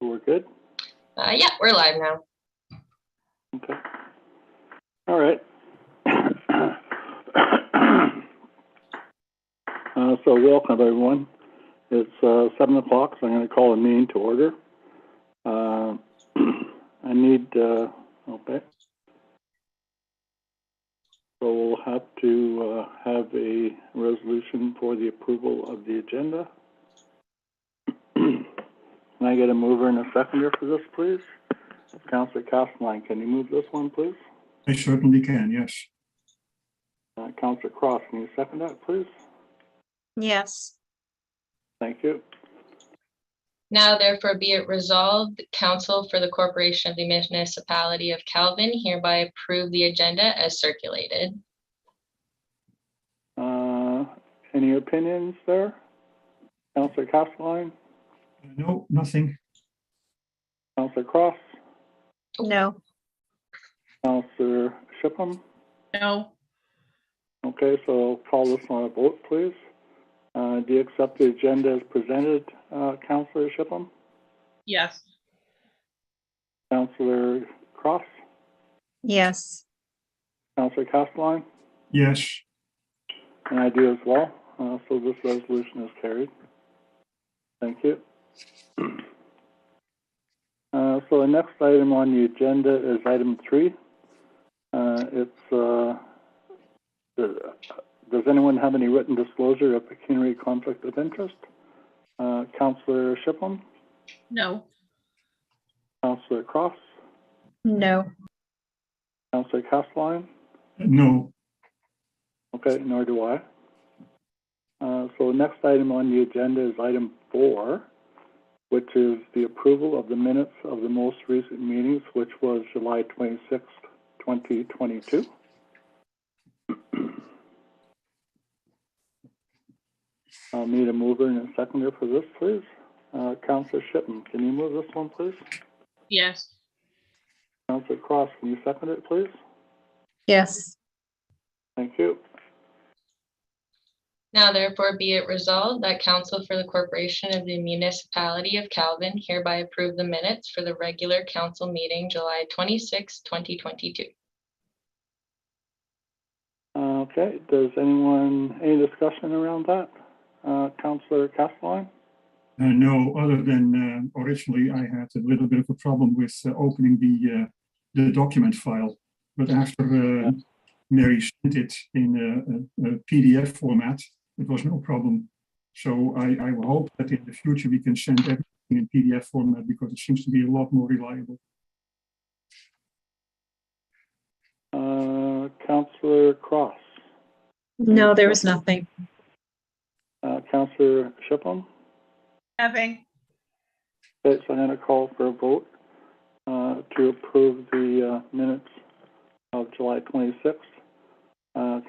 We're good? Yeah, we're live now. Okay. All right. So welcome, everyone. It's 7 o'clock, so I'm going to call the meeting to order. I need, okay. So we'll have to have a resolution for the approval of the agenda. Can I get a mover and a seconder for this, please? Councillor Castelline, can you move this one, please? I certainly can, yes. Councillor Cross, can you second that, please? Yes. Thank you. Now therefore be it resolved, the Council for the Corporation of the Municipality of Calvin hereby approve the agenda as circulated. Any opinions there? Councillor Castelline? No, nothing. Councillor Cross? No. Councillor Shipham? No. Okay, so I'll call this one a vote, please. Do you accept the agenda as presented, Councillor Shipham? Yes. Councillor Cross? Yes. Councillor Castelline? Yes. And I do as well. So this resolution is carried. Thank you. So the next item on the agenda is item 3. Does anyone have any written disclosure of pecuniary conflict of interest? Councillor Shipham? No. Councillor Cross? No. Councillor Castelline? No. Okay, nor do I. So the next item on the agenda is item 4, which is the approval of the minutes of the most recent meetings, which was July 26th, 2022. I'll need a mover and a seconder for this, please. Councillor Shipham, can you move this one, please? Yes. Councillor Cross, can you second it, please? Yes. Thank you. Now therefore be it resolved that Council for the Corporation of the Municipality of Calvin hereby approve the minutes for the regular council meeting July 26, 2022. Okay, does any discussion around that? Councillor Castelline? No, other than originally I had a little bit of a problem with opening the document file, but after Mary sent it in a PDF format, it was no problem. So I hope that in the future we can send everything in PDF format because it seems to be a lot more reliable. Councillor Cross? No, there was nothing. Councillor Shipham? Nothing. Okay, so I'm going to call for a vote to approve the minutes of July 26th.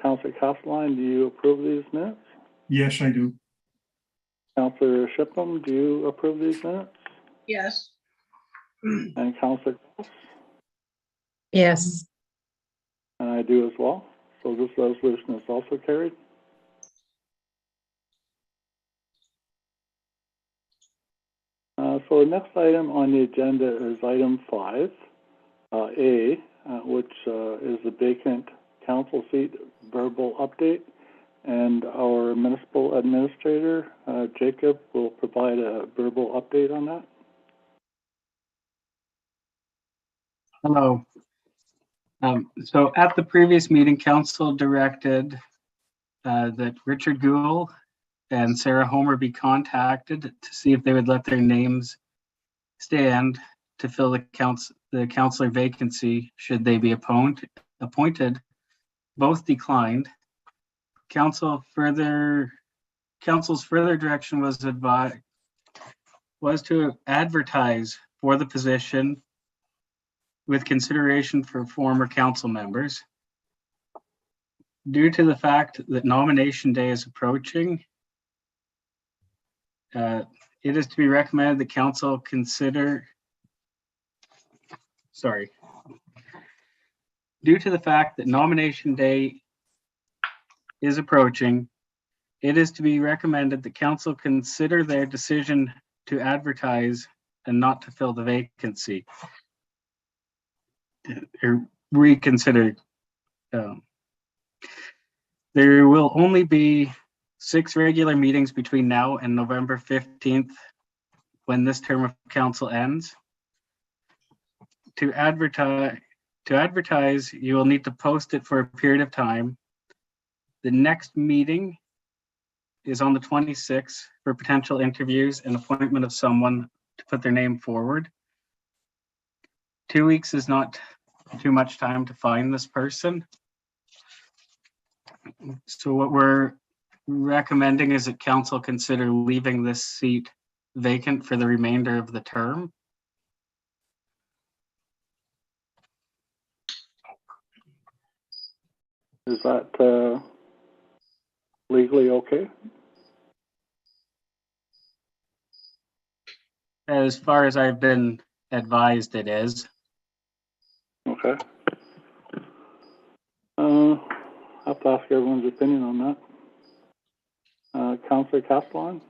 Councillor Castelline, do you approve these minutes? Yes, I do. Councillor Shipham, do you approve these minutes? Yes. And Councillor Cross? Yes. And I do as well. So this resolution is also carried. So the next item on the agenda is item 5, A, which is the vacant council seat verbal update. And our municipal administrator, Jacob, will provide a verbal update on that. Hello. So at the previous meeting, council directed that Richard Gould and Sarah Homer be contacted to see if they would let their names stand to fill the councillor vacancy should they be appointed. Both declined. Council's further direction was to advertise for the position with consideration for former council members. Due to the fact that nomination day is approaching, it is to be recommended the council Due to the fact that nomination day is approaching, it is to be recommended the council consider their decision to advertise and not to fill the vacancy. Or reconsider. There will only be 6 regular meetings between now and November 15th, when this term of council ends. To advertise, you will need to post it for a period of time. The next meeting is on the 26th for potential interviews and appointment of someone to put their name forward. 2 weeks is not too much time to find this person. So what we're recommending is that council consider leaving this seat vacant for the remainder of the term. Is that legally okay? As far as I've been advised, it is. Okay. I have to ask everyone's opinion on that. Councillor Castellan?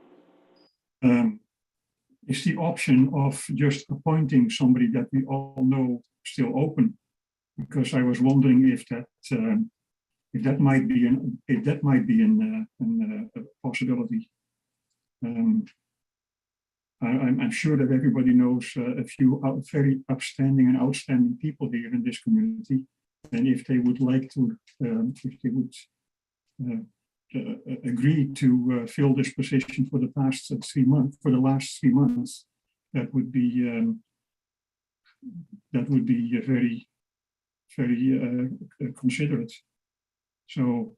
Is the option of just appointing somebody that we all know still open? Because I was wondering if that might be a possibility. I'm sure that everybody knows a few very upstanding and outstanding people here in this community, and if they would like to, if they would agree to fill this position for the past 3 months, for the last 3 months, that would be very, very considerate. So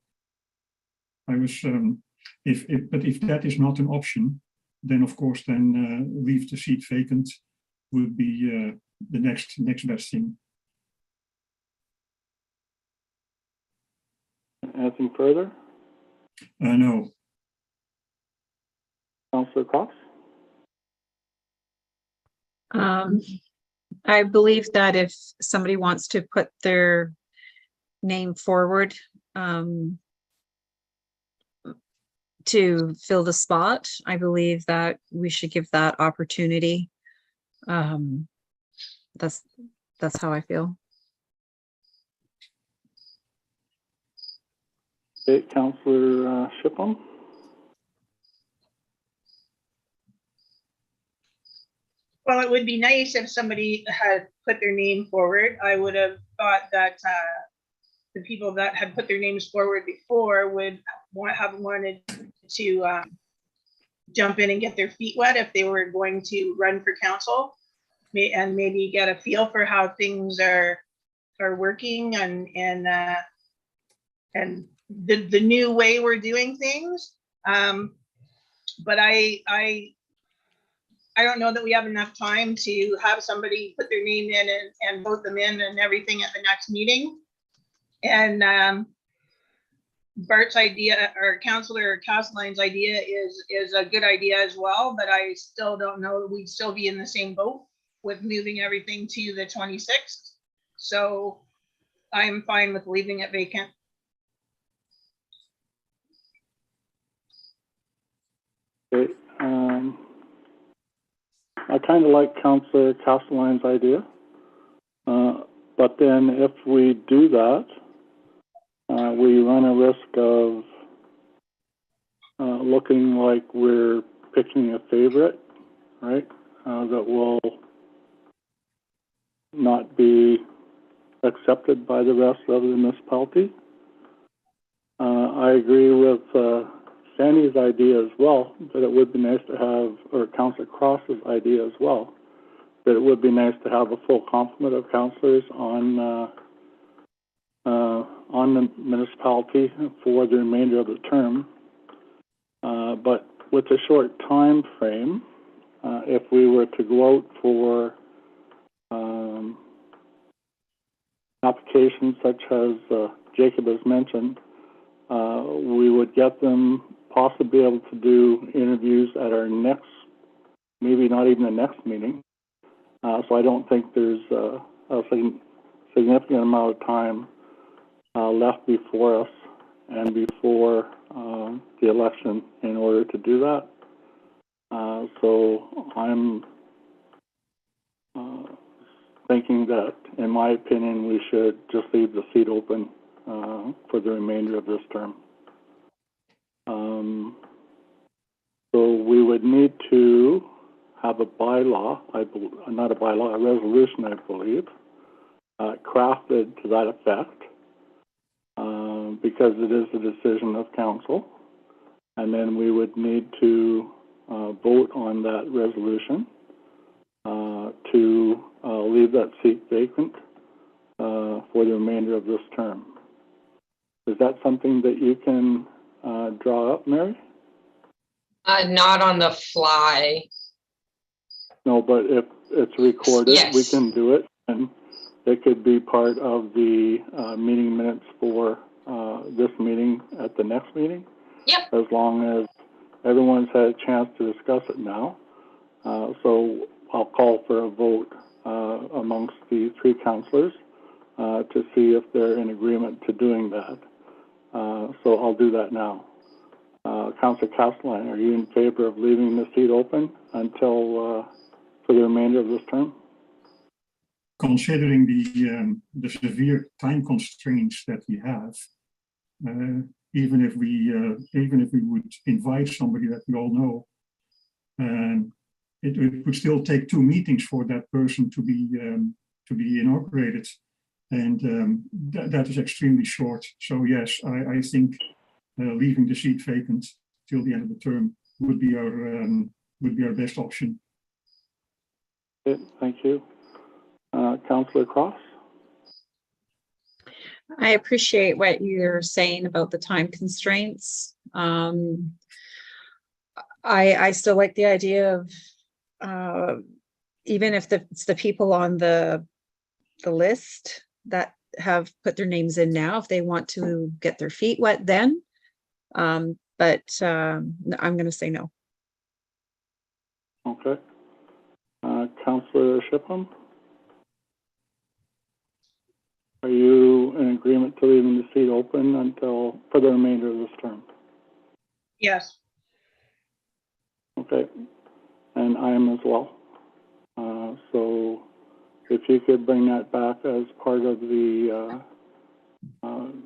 I was, but if that is not an option, then of course, leave the seat vacant would be the next best thing. Anything further? No. Councillor Cox? I believe that if somebody wants to put their name forward to fill the spot, I believe that we should give that opportunity. That's how I feel. Okay, Councillor Shipham? Well, it would be nice if somebody had put their name forward. I would have thought that the people that had put their names forward before would have wanted to jump in and get their feet wet if they were going to run for council, and maybe get a feel for how things are working and the new way we're doing things. But I don't know that we have enough time to have somebody put their name in and vote them in and everything at the next meeting. And Bart's idea, or Councillor Castellan's idea, is a good idea as well, but I still don't know, we'd still be in the same boat with moving everything to the 26th. So I'm fine with leaving it vacant. Okay, I kind of like Councillor Castellan's idea, but then if we do that, we run a risk of looking like we're picking a favorite, right? That will not be accepted by the rest of the municipality. I agree with Sandy's idea as well, that it would be nice to have, or Councillor Cross's idea as well, that it would be nice to have a full complement of councillors on the municipality for the remainder of the term. But with a short time frame, if we were to go out for applications such as Jacob has mentioned, we would get them possibly able to do interviews at our next, maybe not even the next meeting. So I don't think there's a significant amount of time left before us and before the election in order to do that. So I'm thinking that, in my opinion, we should just leave the seat open for the remainder of this term. So we would need to have a bylaw, not a bylaw, a resolution, I believe, crafted to that effect, because it is a decision of council. And then we would need to vote on that resolution to leave that seat vacant for the remainder of this term. Is that something that you can draw up, Mary? Not on the fly. No, but if it's recorded, we Yes. can do it, and it could be part of the meeting minutes for this meeting at the next meeting. Yep. As long as everyone's had a chance to discuss it now. So I'll call for a vote amongst the three councillors to see if they're in agreement to doing that. So I'll do that now. Councillor Castelline, are you in favor of leaving the seat open until for the remainder of this term? Considering the severe time constraints that we have, even if we would invite somebody that we all know, it would still take 2 meetings for that person to be inaugurated, and that is extremely short. So yes, I think leaving the seat vacant till the end of the term would be our best option. Okay, thank you. Councillor Cross? I appreciate what you're saying about the time constraints. I still like the idea of even if it's the people on the list that have put their names in now, if they want to get their feet wet then. But I'm going to say no. Okay. Councillor Shipham? Are you in agreement to leaving the seat open for the remainder of this term? Yes. Okay, and I am as well. So if you could bring that back as part of the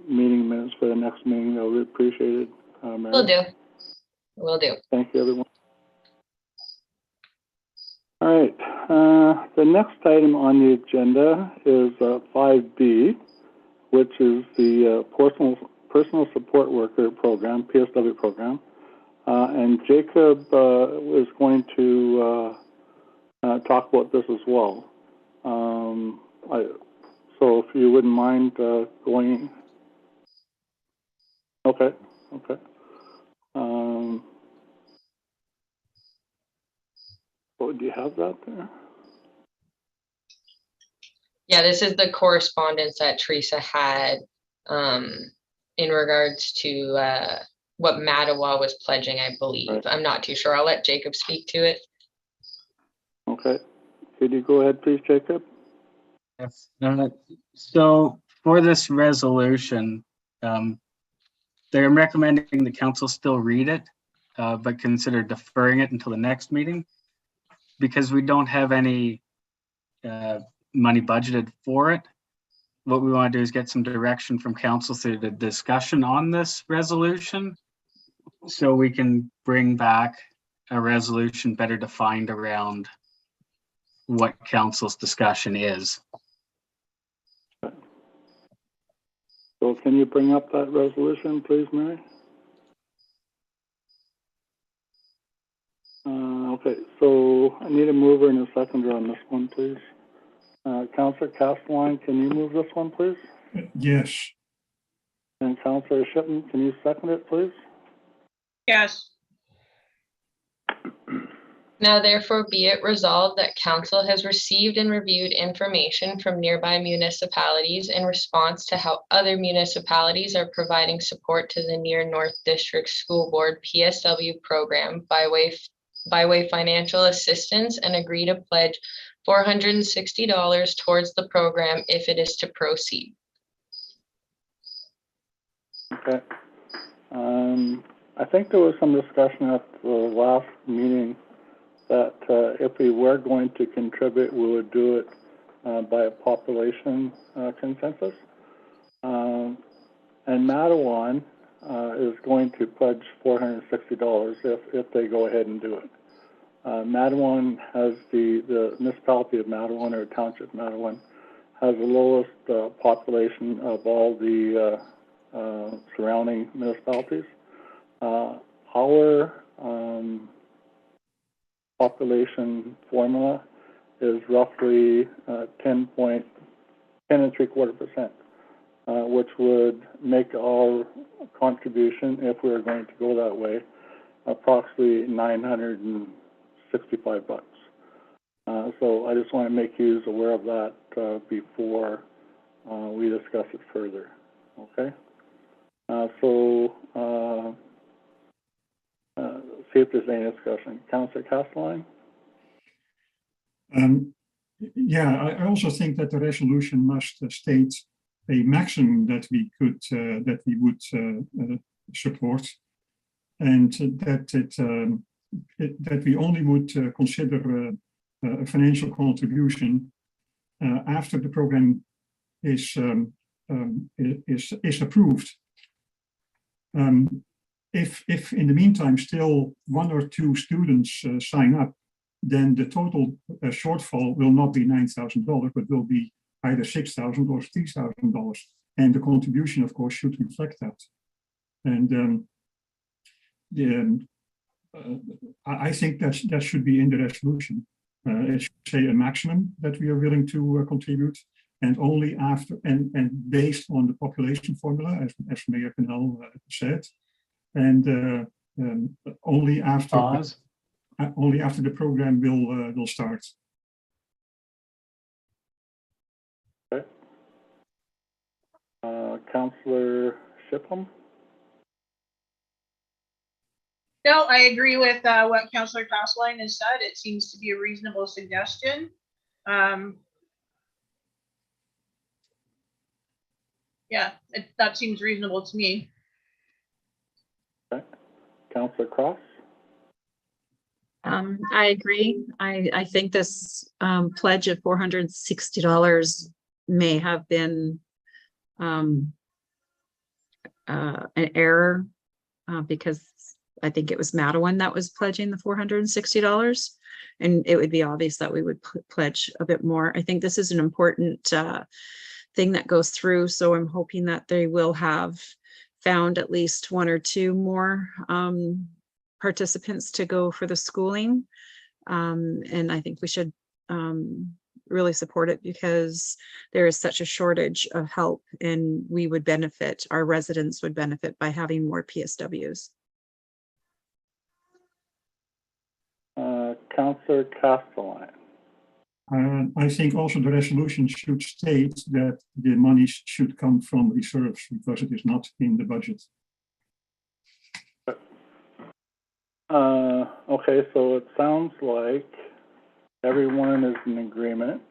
meeting minutes for the next meeting, that would be appreciated. Mary. Will do. Will do. Thank you, everyone. All right, the next item on the agenda is 5B, which is the Personal Support Worker Program, PSW program. And Jacob is going to talk about this as well. So if you wouldn't mind going. Okay, okay. Oh, do you have that there? Yeah, this is the correspondence that Teresa had in regards to what Mattawa was pledging, I believe. Right. I'm not too sure. I'll let Jacob speak to it. Okay. Could you go ahead, please, Jacob? Yes. So for this resolution, they're recommending the council still read it, but consider deferring it until the next meeting because we don't have any money budgeted for it. What we want to do is get some direction from council through the discussion on this resolution so we can bring back a resolution better defined around what council's discussion is. So can you bring up that resolution, please, Mary? Okay, so I need a mover and a seconder on this one, please. Councillor Castelline, can you move this one, please? Yes. And Councillor Shipman, can you second it, please? Yes. Now therefore be it resolved that council has received and reviewed information from nearby municipalities in response to how other municipalities are providing support to the Near North District School Board PSW program by way financial assistance and agree to pledge $460 towards the program if it is to proceed. Okay. I think there was some discussion at the last meeting that if we were going to contribute, we would do it by a population consensus. And Matawan is going to pledge $460 if they go ahead and do it. Matawan has the municipality of Matawan, or township Matawan, has the lowest population of all the surrounding municipalities. Our population formula is roughly 10.3%, which would make our contribution, if we were going to go that way, approximately $965. So I just want to make you aware of that before we discuss it further. Okay. See if there's any discussion. Councillor Castelline? Yeah, I also think that the resolution must state a maximum that we could, that we would support, and that we only would consider a financial contribution after the program is approved. If in the meantime still 1 or 2 students sign up, then the total shortfall will not be $9,000, but will be either $6,000 or $3,000. And the contribution, of course, should reflect that. And I think that should be in the resolution. It should say a maximum that we are willing to contribute, and only after, and based on the population formula, as Mayor Canal said, and only after. Pause. Only after the program will start. Okay. Councillor Shipham? No, I agree with what Councillor Castelline has said. It seems to be a reasonable suggestion. Yeah, that seems reasonable to me. Okay. Councillor Cross? I agree. I think this pledge of $460 may have been an error because I think it was Matawan that was pledging the $460, and it would be obvious that we would pledge a bit more. I think this is an important thing that goes through, so I'm hoping that they will have found at least 1 or 2 more participants to go for the schooling. And I think we should really support it because there is such a shortage of help, and we would benefit, our residents would benefit by having more PSWs. Councillor Castelline? I think also the resolution should state that the money should come from reserves because it is not in the budget. Okay, so it sounds like everyone is in agreement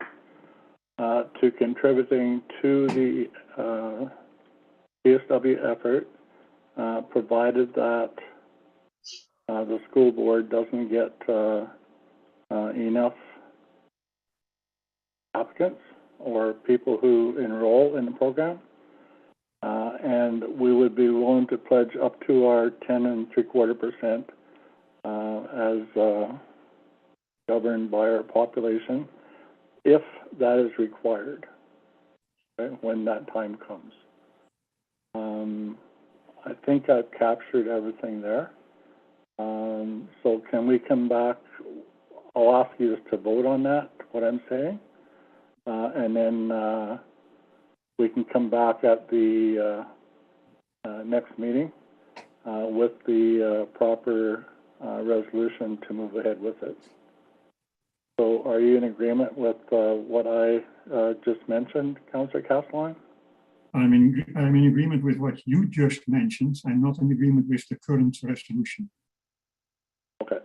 to contributing to the PSW effort, provided that the school board doesn't get enough applicants or people who enroll in the program. And we would be willing to pledge up to our 10.75% as governed by our population, if that is required, okay, when that time comes. I think I've captured everything there. So can we come back? I'll ask you just to vote on that, what I'm saying, and then we can come back at the next meeting with the proper resolution to move ahead with it. So are you in agreement with what I just mentioned, Councillor Castelline? I'm in agreement with what you just mentioned. I'm not in agreement with the current resolution. Okay.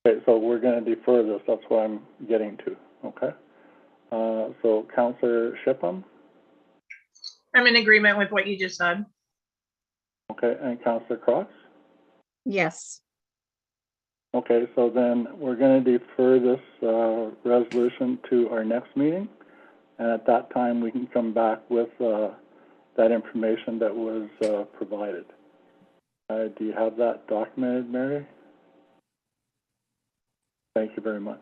Okay, so we're going to defer this. That's what I'm getting to. Okay. So Councillor Shipham? I'm in agreement with what you just said. Okay, and Councillor Cross? Yes. Okay, so then we're gonna defer this, resolution to our next meeting. And at that time, we can come back with, that information that was, provided. Do you have that documented, Mary? Thank you very much.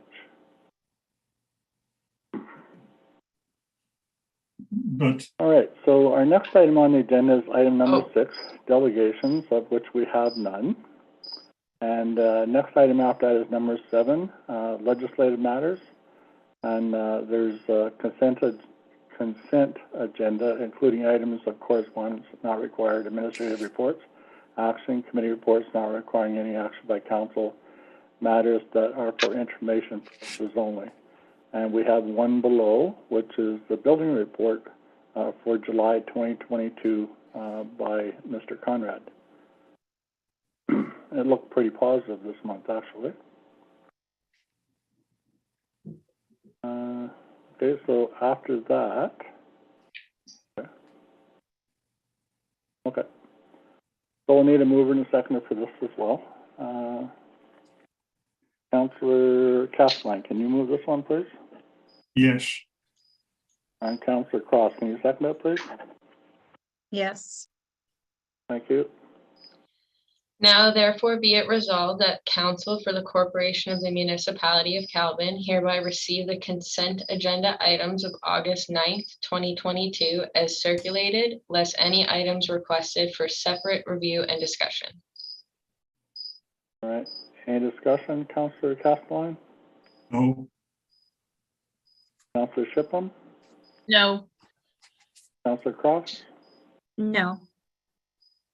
But All right, so our next item on the agenda is item number Oh. 6, delegations, of which we have none. And next item after that is number 7, legislative matters. And there's a consent agenda, including items of correspondence not required, administrative reports, action, committee reports not requiring any action by council, matters that are for information purposes only. And we have one below, which is the building report for July 2022 by Mr. Conrad. It looked pretty positive this month, actually. Okay, so after that, okay. So we'll need a mover and a seconder for this as well. Councillor Castelline, can you move this one, please? yes, And Councillor Cross, can you second it, please? Yes. Thank you. Now therefore be it resolved that council for the corporation of the municipality of Calvin hereby receive the consent agenda items of August 9th, 2022 as circulated, less any items requested for separate review and discussion. All right. Any discussion, Councillor Castelline? no, Councillor Shipham? No, Councillor Cross? No.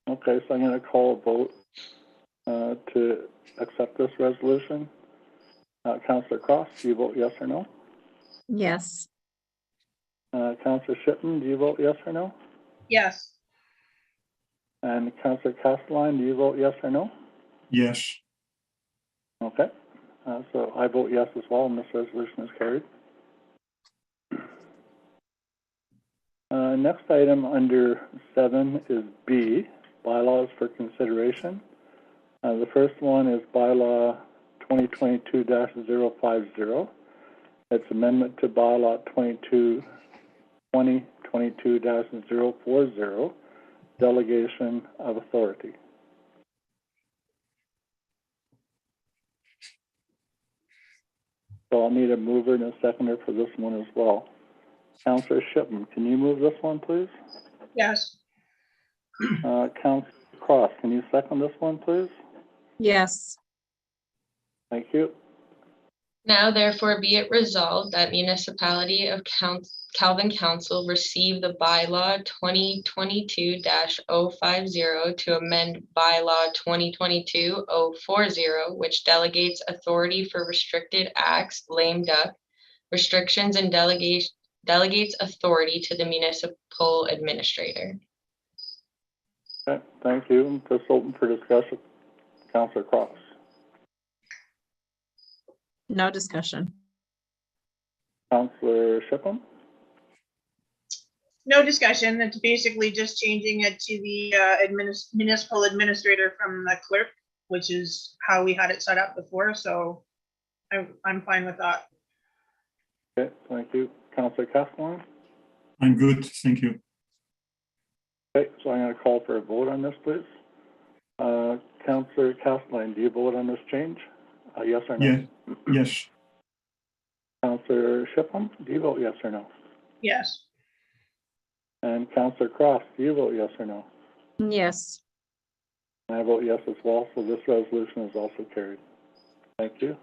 Okay, so I'm going to call a vote to accept this resolution. Councillor Cross, do you vote yes or no? Yes. Councillor Shipham, do you vote yes or no? yes, And Councillor Castelline, do you vote yes or no? yes, Okay, so I vote yes as well, and this resolution is carried. Next item under 7 is B, bylaws for consideration. The first one is bylaw 2022-050. It's amendment to bylaw 2022-040, delegation of authority. So I'll need a mover and a seconder for this one as well. Councillor Shipham, can you move this one, please? yes, Councillor Cross, can you second this one, please? Yes. Thank you. Now therefore be it resolved that municipality of Calvin Council receive the bylaw 2022-050 to amend bylaw 2022-040, which delegates authority for restricted acts, lame duck, restrictions and delegates authority to the municipal administrator. Okay, thank you. Just open for discussion. Councillor Cross. No discussion. Councillor Shipham? no discussion. It's basically just changing it to the municipal administrator from the clerk, which is how we had it set up before, so I'm fine with that. Okay, thank you. Councillor Castelline? I'm good, thank you. Okay, so I'm going to call for a vote on this, please. Councillor Castelline, do you vote on this change? Yes or no? Yeah, yes, Councillor Shipham, do you vote yes or no? Yes, And Councillor Cross, do you vote yes or no? Yes. And I vote yes as well, so this resolution is also carried. Thank you.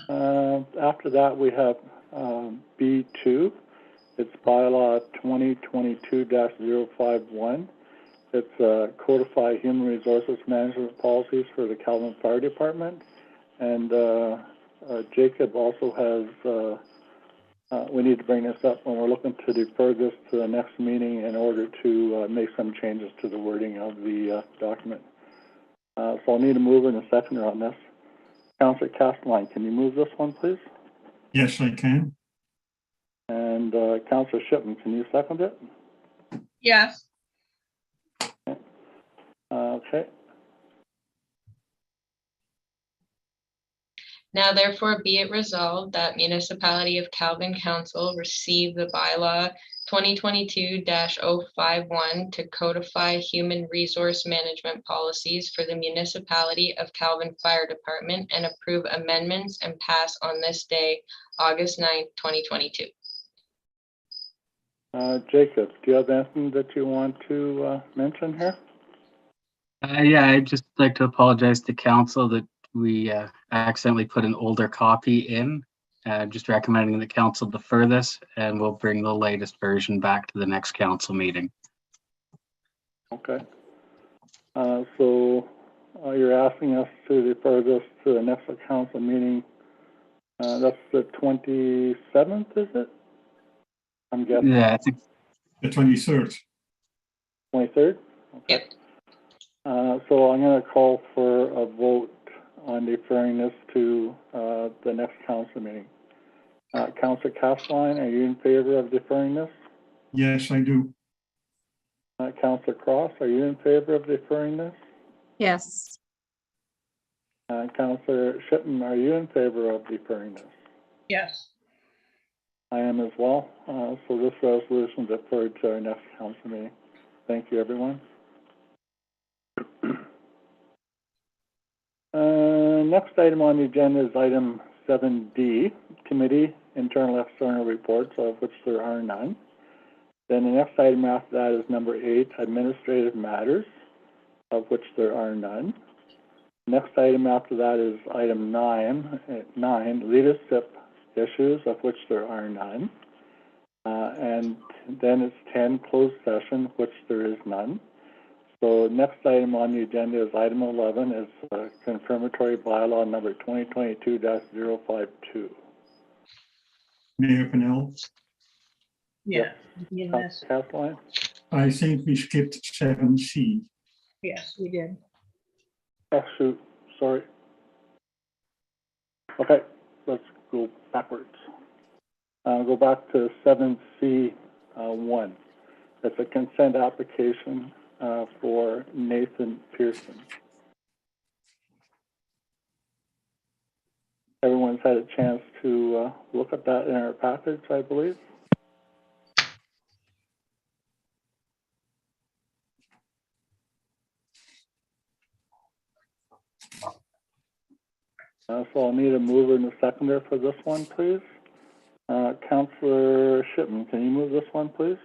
After that, we have B2. It's bylaw 2022-051. It's codify human resources management policies for the Calvin Fire Department. And Jacob also has, we need to bring this up when we're looking to defer this to the next meeting in order to make some changes to the wording of the document. So I'll need a mover and a seconder on this. Councillor Castelline, can you move this one, please? yes, I can. And Councillor Shipham, can you second it? yes, Okay. Now therefore be it resolved that Municipality of Calvin Council receive the bylaw 2022-051 to codify human resource management policies for the Municipality of Calvin Fire Department and approve amendments and pass on this day, August 9th, 2022. Jacob, do you have anything that you want to mention here? Yeah, I'd just like to apologize to council that we accidentally put an older copy in. Just recommending the council defer this, and we'll bring the latest version back to the next council meeting. Okay. So you're asking us to defer this to the next council meeting. That's the 27th, is it? I'm guessing. Yeah, I think The 23rd. 23rd? Okay. Yep. So I'm going to call for a vote on deferring this to the next council meeting. Councillor Castline, are you in favor of deferring this? Yes, I do. Councillor Cross, are you in favor of deferring this? Yes. Councillor Shipman, are you in favor of deferring this? Yes. I am as well. So this resolution deferred to our next council meeting. Thank you, everyone. Next item on the agenda is item 7D, Committee Internal External Reports, of which there are none. Then the next item after that is number 8, Administrative Matters, of which there are none. Next item after that is item 9, Leadership Issues, of which there are none. And then it's 10, Closed Session, which there is none. So next item on the agenda is item 11, is confirmatory bylaw number 2022-052. Mayor Pannell, Yeah. Yes. Kathleen? I think we skipped 7C. Yes, we did. Oh, shoot, sorry. Okay, let's go backwards. Go back to 7C1. It's a consent application for Nathan Pearson. Everyone's had a chance to look at that in our package, I believe. So I'll need a mover and a seconder for this one, please. Councillor Shipman, can you move this one, please?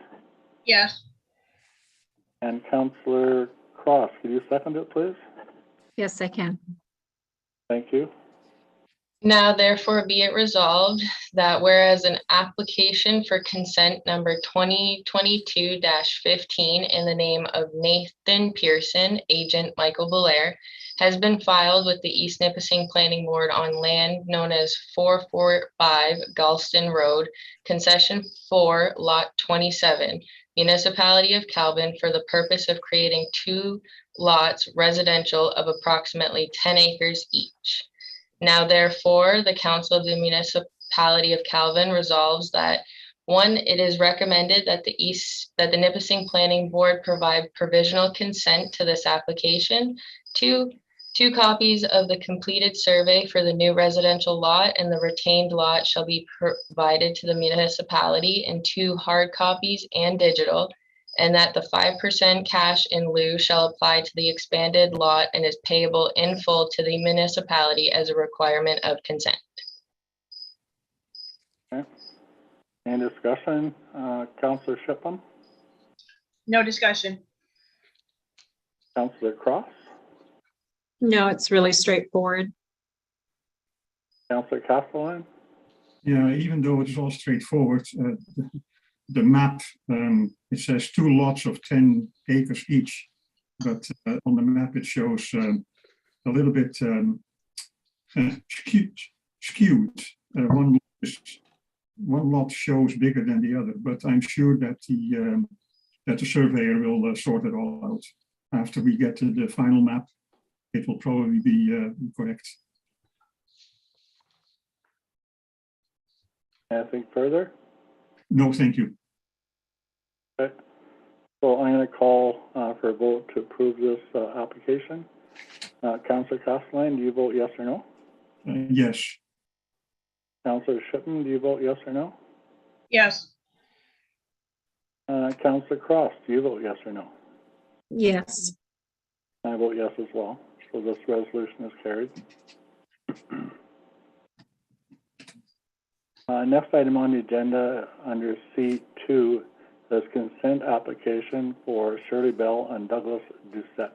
Yes. And Councillor Cross, can you second it, please? Yes, I can. Thank you. Now therefore be it resolved that whereas an application for consent number 2022-15 in the name of Nathan Pearson, agent Michael Belair, has been filed with the East Nipissing Planning Board on land known as 445 Galston Road, concession 4, lot 27, Municipality of Calvin, for the purpose of creating 2 lots residential of approximately 10 acres each. Now therefore, the Council of the Municipality of Calvin resolves that 1, it is recommended that the Nipissing Planning Board provide provisional consent to this application. 2, 2 copies of the completed survey for the new residential lot and the retained lot shall be provided to the municipality in 2 hard copies and digital, and that the 5% cash in lieu shall apply to the expanded lot and is payable in full to the municipality as a requirement of consent. Okay. Any discussion? Councillor Shipman? No discussion. Councillor Cross? No, it's really straightforward. Councillor Castellan? Yeah, even though it's all straightforward, the map, it says 2 lots of 10 acres each, but on the map it shows a little bit skewed. One lot shows bigger than the other, but I'm sure that the surveyor will sort it all out. After we get to the final map, it will probably be correct. Anything further? No, thank you. Okay. So I'm going to call for a vote to approve this application. Councillor Castellan, do you vote yes or no? Yes. Councillor Shipman, do you vote yes or no? Yes. Councillor Cross, do you vote yes or no? Yes. I vote yes as well. So this resolution is carried. Next item on the agenda under C2 is consent application for Shirley Bell and Douglas Doucette.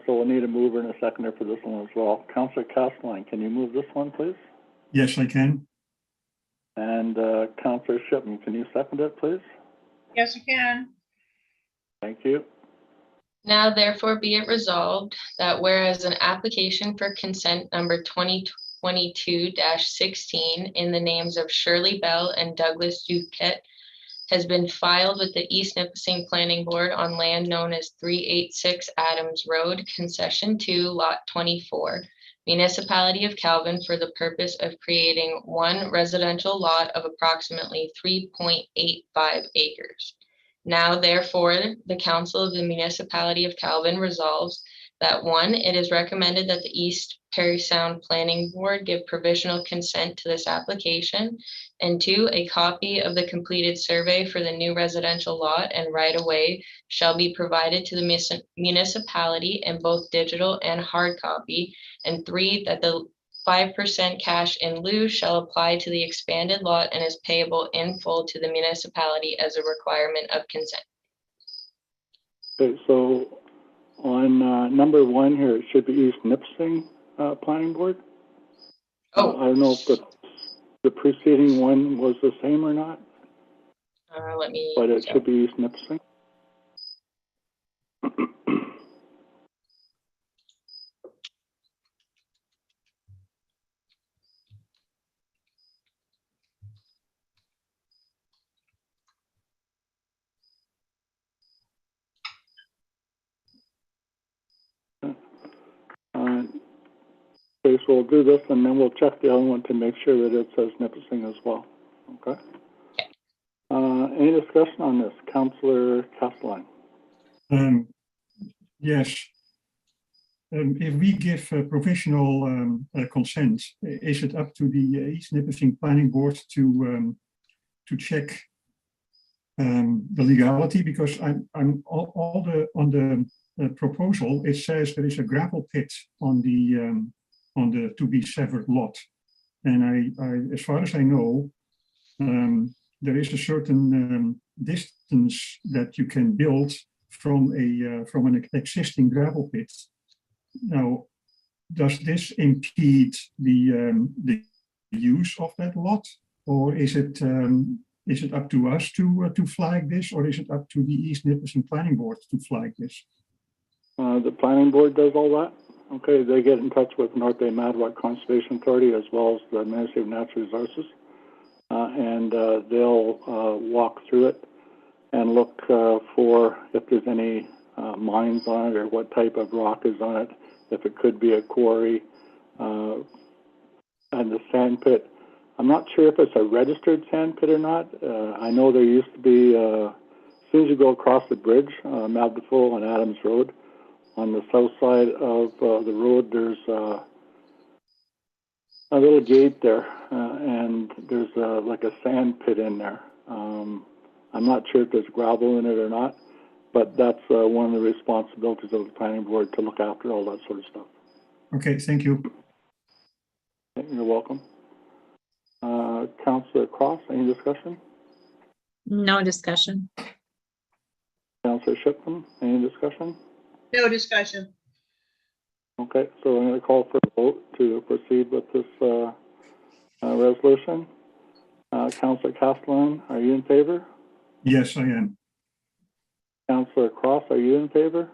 So we'll need a mover and a seconder for this one as well. Councillor Castelline, can you move this one, please? Yes, I can. And Councillor Shipman, can you second it, please? Yes, you can. Thank you. Now therefore be it resolved that whereas an application for consent number 2022-16 in the names of Shirley Bell and Douglas Duquette has been filed with the East Nipissing Planning Board on land known as 386 Adams Road, Concession 2, Lot 24, Municipality of Calvin, for the purpose of creating one residential lot of approximately 3.85 acres. Now therefore, the Council of the Municipality of Calvin resolves that 1, it is recommended that the East Perry Sound Planning Board give provisional consent to this application, and 2, a copy of the completed survey for the new residential lot and right-of-way shall be provided to the municipality in both digital and hard copy, and 3, that the 5% cash in lieu shall apply to the expanded lot and is payable in full to the municipality as a requirement of consent. Okay, so on number 1 here, it should be East Nipissing Planning Board. Oh. I don't know if the preceding one was the same or not, Let me. but it should be East Nipissing. Okay, so we'll do this and then we'll check the other one to make sure that it says Nipissing as well. Okay. Any discussion on this? Councillor Castelline. Yes. If we give provisional consent, is it up to the East Nipissing Planning Board to check the legality? Because on the proposal, it says there is a gravel pit on the to be severed lot, and I as far as I know, there is a certain distance that you can build from an existing gravel pit. Now, does this impede the use of that lot, or is it up to us to flag this, or is it up to the East Nipissing Planning Board to flag this? The planning board does all that. Okay, they get in touch with North Bay Madwak Conservation Authority as well as the Ministry of Natural Resources, and they'll walk through it and look for if there's any mines on it or what type of rock is on it, if it could be a quarry, and the sand pit. I'm not sure if it's a registered sand pit or not. I know there used to be, as soon as you go across the bridge, Mabdeful and Adams Road, on the south side of the road, there's a little gate there, and there's like a sand pit in there. I'm not sure if there's gravel in it or not, but that's one of the responsibilities of the planning board to look after all that sort of stuff. Okay, thank you. You're welcome. Councillor Cross, any discussion? No discussion. Councillor Shipman, any discussion? No discussion. Okay, so I'm going to call for a vote to proceed with this resolution. Councillor Castelline, are you in favor? Yes, I am. Councillor Cross, are you in favor?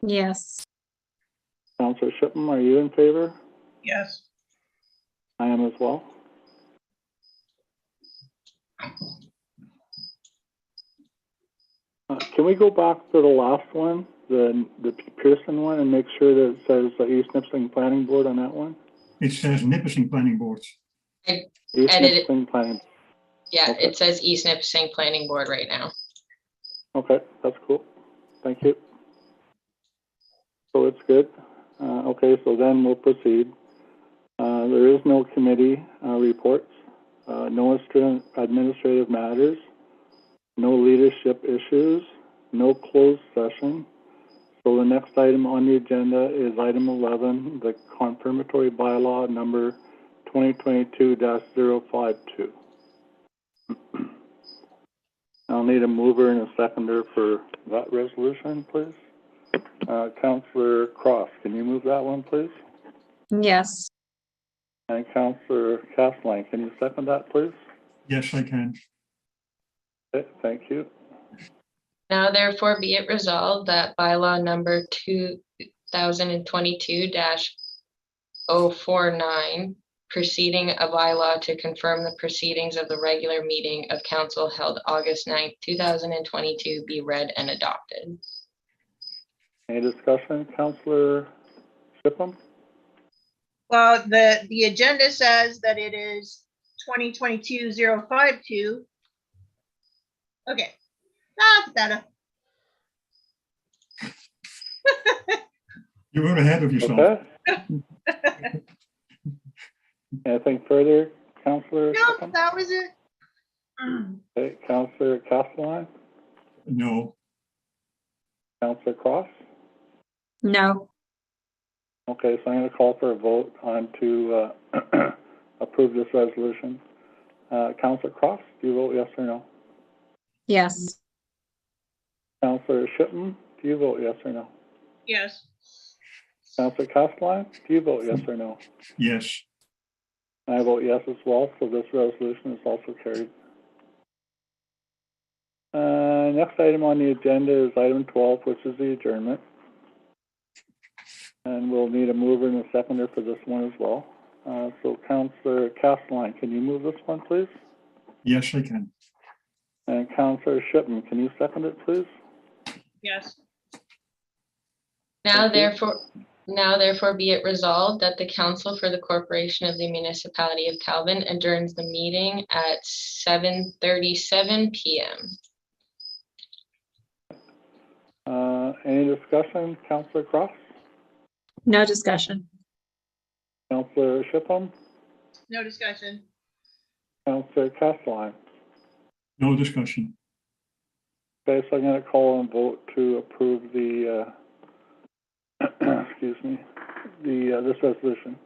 Yes. Councillor Shipman, are you in favor? Yes. I am as well. Can we go back to the last one, the Pearson one, and make sure that it says East Nipissing Planning Board on that one? It says Nipissing Planning Board. East Edited. Nipissing Planning. Yeah, Okay. it says East Nipissing Planning Board right now. Okay, that's cool. thank you. So it's good. Okay, so then we'll proceed. There is no committee reports, no administrative matters, no leadership issues, no closed session. So the next item on the agenda is item 11, the confirmatory bylaw number 2022-052. I'll need a mover and a seconder for that resolution, please. Councillor Cross, can you move that one, please? Yes. And Councillor Castellan, can you second that, please? Yes, I can. Okay, thank you. Now therefore be it resolved that bylaw number 2022-049, proceeding a bylaw to confirm the proceedings of the regular meeting of council held August 9th, 2022 be read and adopted. Any discussion, Councillor Shipham? Well, the agenda says that it is 2022-052. Okay, that's better. You were ahead of yourself. Okay. Anything further, Councillor No, Shipham? that was it. Okay, Councillor Castellan, No. Councillor Cross? No. Okay, so I'm going to call for a vote on to approve this resolution. Councillor Cross, do you vote yes or no? Yes. Councillor Shipham, do you vote yes or no? Yes. Councillor Castellan, do you vote yes or no? Yes. I vote yes as well, so this resolution is also carried. Next item on the agenda is item 12, which is the adjournment. And we'll need a mover and a seconder for this one as well. So Councillor Castellan, can you move this one, please? Yes, I can. And Councillor Shipham, can you second it, please? Yes. Now Thank you. therefore be it resolved that the council for the corporation of the municipality of Calvin adjourns the meeting at 7:37 p.m. Any discussion, Councillor Cross? No discussion. Councillor Shipham? No discussion. Councillor Castellan? No discussion. Okay, so I'm going to call and vote to approve the, excuse me, this resolution.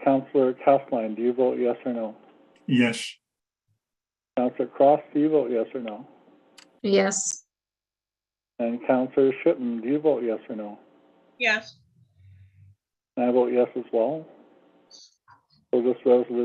Councillor Castellan, do you vote yes or no? Yes. Councillor Cross, do you vote yes or no? Yes. And Councillor Shipham, do you vote yes or no? Yes. And I vote yes as well. So this resolution